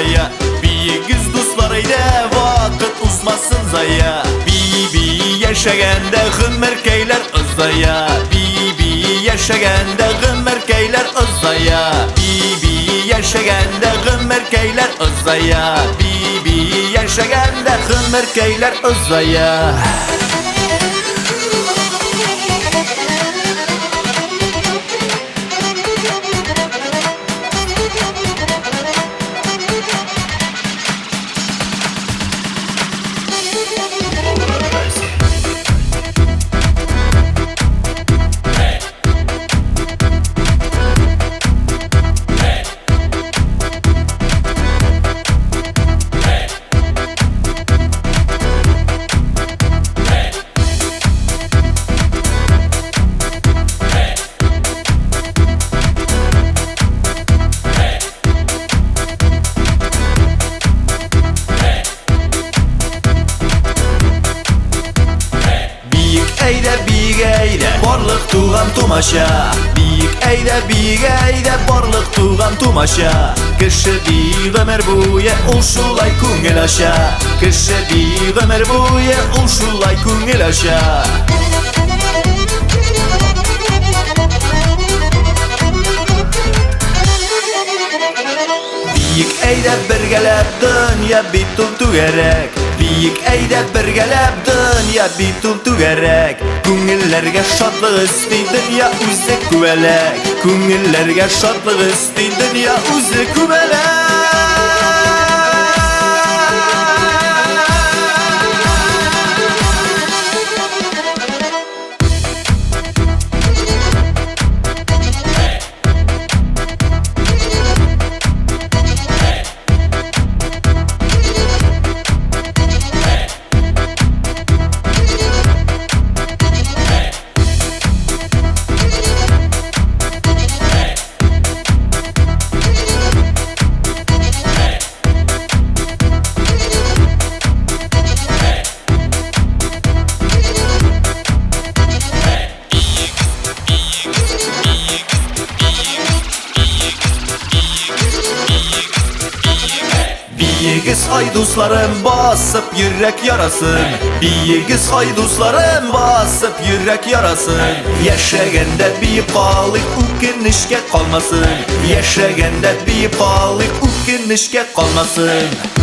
zaya. Biyigiz dostlar eyde vakit uzmasın zaya. Biyi yaşaganda hümerkeyler ızaya. Biyi yaşaganda hümerkeyler ızaya. Biyi yaşaganda hümerkeyler ızaya. Biyi yaşaganda hümerkeyler ızaya. Barlık tuğan tumaşa. Biyik eyle barlık tuğan tumaşa. Kışı bir ömer buye uşulay kungel aşa. Kışı bir ömer buye uşulay kungel aşa. Biyik eyle birgelep dünya bitul tügerek. Biyik eyle birgelep dünya bitul tügerek. Kungillerge şadlık isti dünya uze küvelek. Kungillerge şadlık isti dünya uze küvelek. Biyigiz hayduslarım basıp yürek yarasın. Biyigiz hayduslarım basıp yürek yarasın. Yaşaganda bir palık ukinişke kalmasın. Yaşaganda bir palık ukinişke kalmasın.